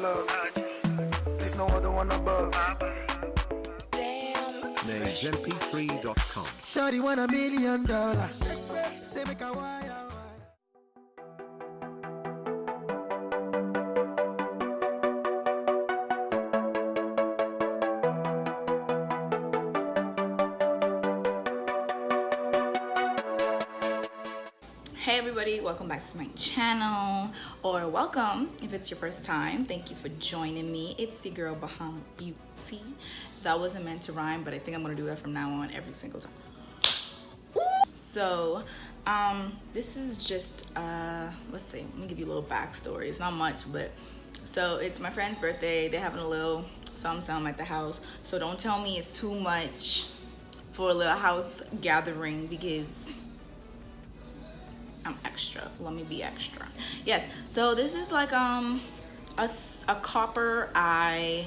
love. There's no other one above. NaysMP3.com. Shawty want $1 million. Say make a wire. Hey everybody, welcome back to my channel, or welcome if it's your first time. Thank you for joining me. It's your girl Bahama Beauty. That wasn't meant to rhyme, but I think I'm gonna do that from now on every single time. So this is just let's see, let me give you a little backstory. It's not much, but so it's my friend's birthday. They're having a little something at the house, so don't tell me it's too much for a little house gathering because I'm extra. Let me be extra. Yes, so this is like a copper eye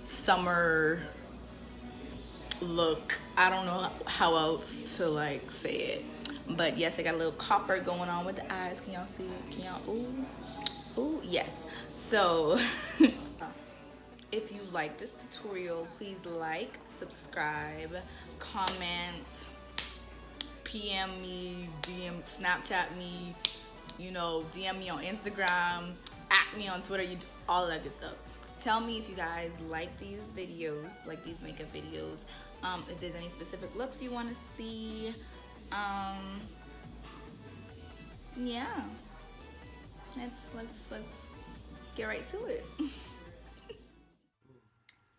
summer look. I don't know how else to like say it, but yes, I got a little copper going on with the eyes. Can y'all see it? Can y'all? Ooh, yes. So if you like this tutorial, please like, subscribe, comment, PM me, DM, Snapchat me, you know, DM me on Instagram, at me on Twitter, all that good stuff. Tell me if you guys like these videos, like these makeup videos, if there's any specific looks you want to see. Yeah, let's get right to it.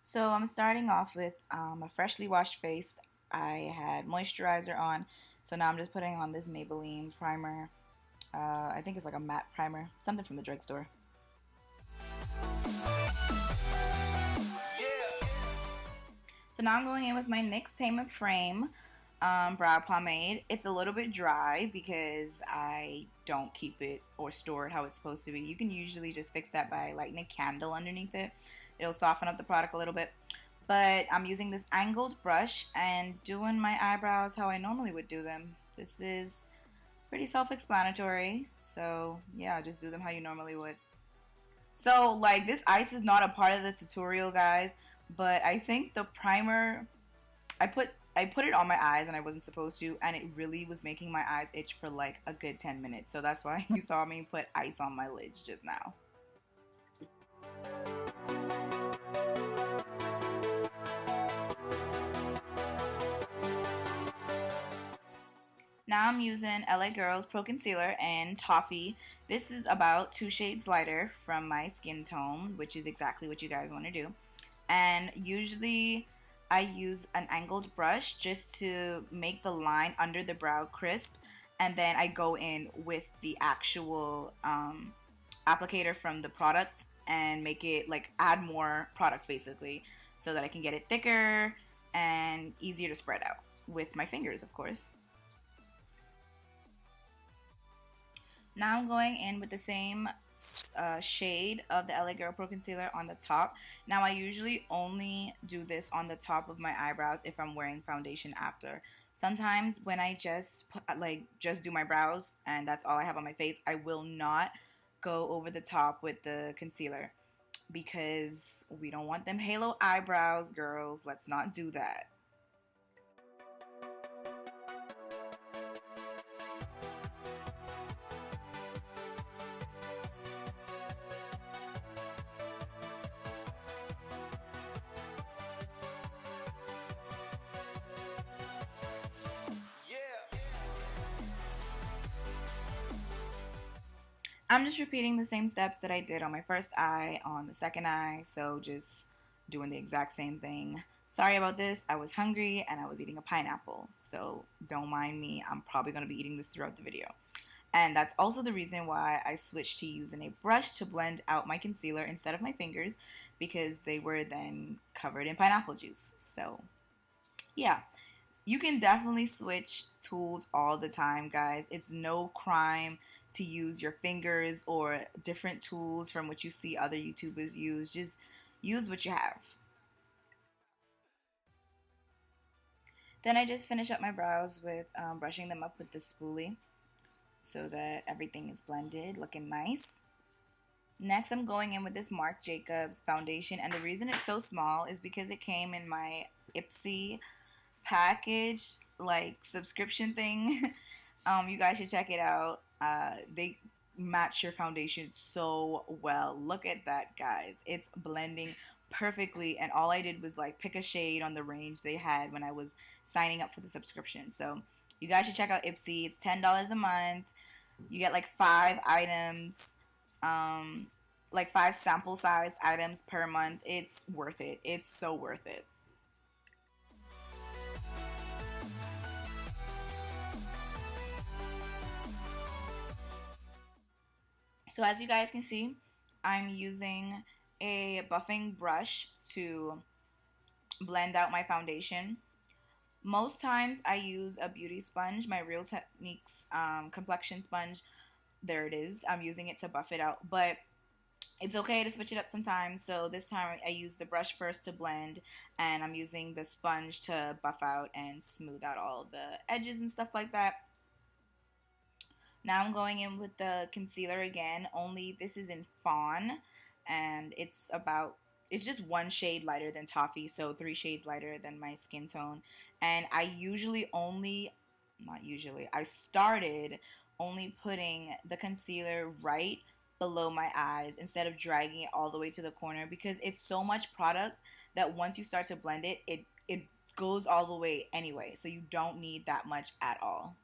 So I'm starting off with a freshly washed face. I had moisturizer on, so now I'm just putting on this Maybelline primer. I think it's like a matte primer, something from the drugstore. So now I'm going in with my NYX Tame Frame brow pomade. It's a little bit dry because I don't keep it or store it how it's supposed to be. You can usually just fix that by lighting a candle underneath it. It'll soften up the product a little bit. But I'm using this angled brush and doing my eyebrows how I normally would do them. This is pretty self-explanatory. So yeah, just do them how you normally would. So like this ice is not a part of the tutorial, guys, but I think the primer, I put it on my eyes and I wasn't supposed to, and it really was making my eyes itch for like a good 10 minutes. So that's why you saw me put ice on my lids just now. Now I'm using LA Girls Pro Concealer and Toffee. This is about 2 shades lighter from my skin tone, which is exactly what you guys want to do. And usually I use an angled brush just to make the line under the brow crisp, and then I go in with the actual applicator from the product and make it like add more product basically, so that I can get it thicker and easier to spread out with my fingers, of course. Now I'm going in with the same shade of the LA Girl Pro Concealer on the top. Now I usually only do this on the top of my eyebrows if I'm wearing foundation after. Sometimes when I just do my brows and that's all I have on my face, I will not go over the top with the concealer because we don't want them halo eyebrows, girls. Let's not do that. I'm just repeating the same steps that I did on my first eye on the second eye, so just doing the exact same thing. Sorry about this, I was hungry and I was eating a pineapple, so don't mind me. I'm probably going to be eating this throughout the video. And that's also the reason why I switched to using a brush to blend out my concealer instead of my fingers, because they were then covered in pineapple juice. So yeah, you can definitely switch tools all the time, guys. It's no crime to use your fingers or different tools from what you see other YouTubers use. Just use what you have. Then I just finish up my brows with brushing them up with the spoolie so that everything is blended, looking nice. Next, I'm going in with this Marc Jacobs foundation, and the reason it's so small is because it came in my Ipsy package, like subscription thing. You guys should check it out. They match your foundation so well. Look at that, guys. It's blending perfectly, and all I did was like pick a shade on the range they had when I was signing up for the subscription. So you guys should check out Ipsy. It's $10 a month. You get like 5 items, like 5 sample size items per month. It's worth it. It's so worth it. So as you guys can see, I'm using a buffing brush to blend out my foundation. Most times I use a beauty sponge, my Real Techniques complexion sponge. There it is. I'm using it to buff it out, but it's okay to switch it up sometimes. So this time I use the brush first to blend, and I'm using the sponge to buff out and smooth out all the edges and stuff like that. Now I'm going in with the concealer again, only this is in Fawn, and it's just 1 shade lighter than Toffee, so 3 shades lighter than my skin tone. And I started only putting the concealer right below my eyes instead of dragging it all the way to the corner, because it's so much product that once you start to blend it, it goes all the way anyway, so you don't need that much at all.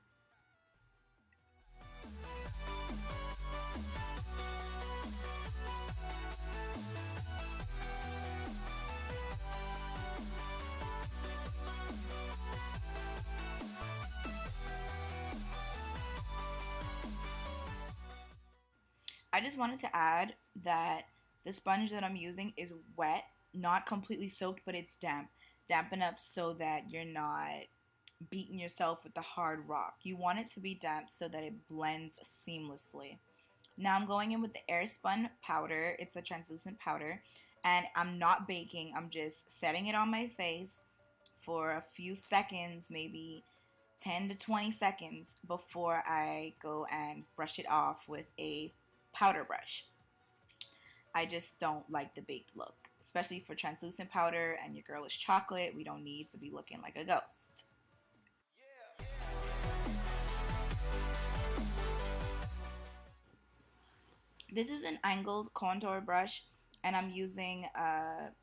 I just wanted to add that the sponge that I'm using is wet, not completely soaked, but it's damp. Damp enough so that you're not beating yourself with the hard rock. You want it to be damp so that it blends seamlessly. Now I'm going in with the Airspun powder. It's a translucent powder, and I'm not baking. I'm just setting it on my face for a few seconds, maybe 10 to 20 seconds before I go and brush it off with a powder brush. I just don't like the baked look, especially for translucent powder, and your girl is chocolate. We don't need to be looking like a ghost. This is an angled contour brush, and I'm using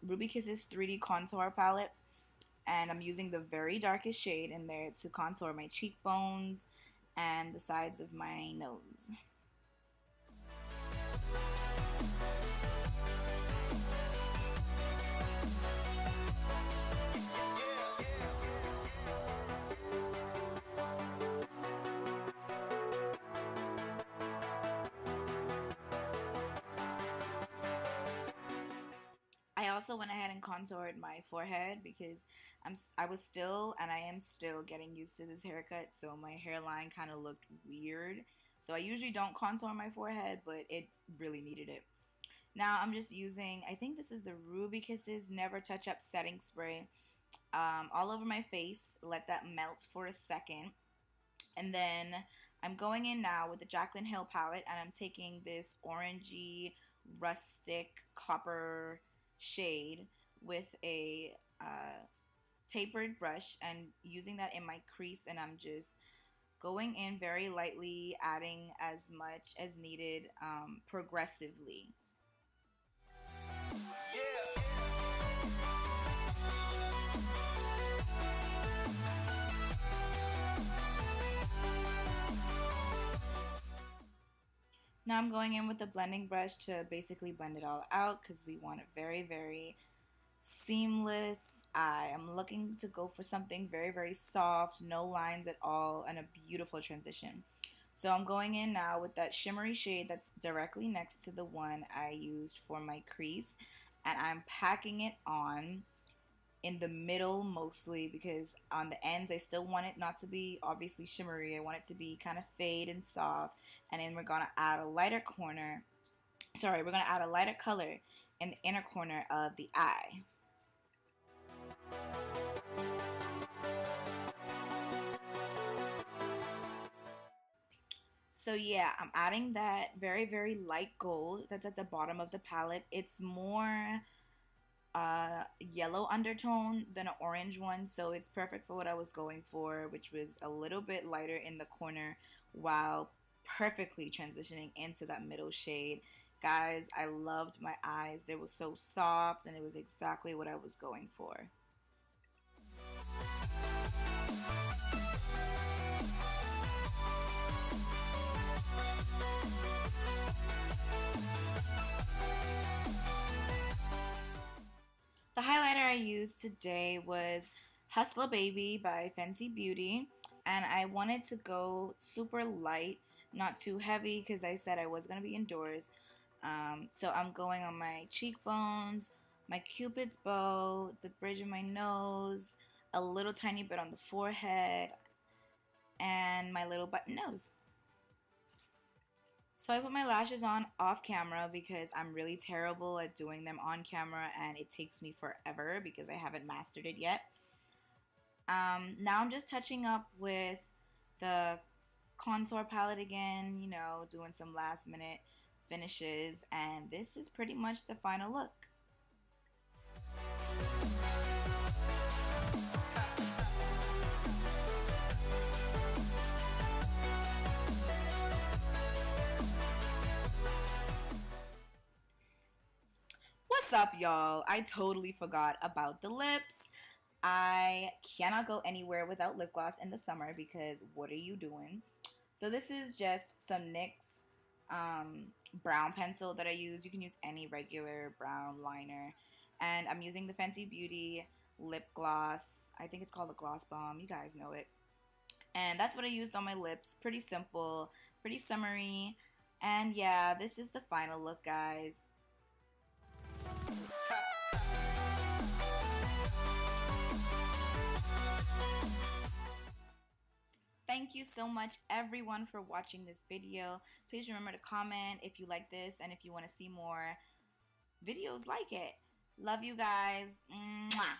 Ruby Kisses 3D contour palette, and I'm using the very darkest shade in there to contour my cheekbones and the sides of my nose. I also went ahead and contoured my forehead because I was still, and I am still, getting used to this haircut, so my hairline kind of looked weird. So I usually don't contour my forehead, but it really needed it. Now I'm just using, I think this is the Ruby Kisses Never Touch Up setting spray, all over my face. Let that melt for a second, and then I'm going in now with the Jaclyn Hill palette, and I'm taking this orangey rustic copper shade with a tapered brush and using that in my crease, and I'm just going in very lightly, adding as much as needed, progressively. Now I'm going in with the blending brush to basically blend it all out because we want a very, very seamless eye. I'm looking to go for something very, very soft, no lines at all, and a beautiful transition. So I'm going in now with that shimmery shade that's directly next to the one I used for my crease, and I'm packing it on in the middle mostly, because on the ends I still want it not to be obviously shimmery. I want it to be kind of fade and soft. And then we're going to add a lighter color in the inner corner of the eye. So yeah, I'm adding that very, very light gold that's at the bottom of the palette. It's more yellow undertone than an orange one, so it's perfect for what I was going for, which was a little bit lighter in the corner while perfectly transitioning into that middle shade. Guys, I loved my eyes. They were so soft and it was exactly what I was going for. The highlighter I used today was Hustla Baby by Fenty Beauty, and I wanted to go super light, not too heavy, because I said I was going to be indoors. So I'm going on my cheekbones, my cupid's bow, the bridge of my nose, a little tiny bit on the forehead, and my little button nose. So I put my lashes on off camera because I'm really terrible at doing them on camera and it takes me forever because I haven't mastered it yet. Now I'm just touching up with the contour palette again, you know, doing some last minute finishes, and this is pretty much the final look. What's up, y'all? I totally forgot about the lips. I cannot go anywhere without lip gloss in the summer because what are you doing? So this is just some NYX brown pencil that I use. You can use any regular brown liner. And I'm using the Fenty Beauty lip gloss. I think it's called a Gloss Bomb. You guys know it. And that's what I used on my lips. Pretty simple, pretty summery. And yeah, this is the final look, guys. Thank you so much everyone for watching this video. Please remember to comment if you like this and if you want to see more videos like it. Love you guys. Mwah.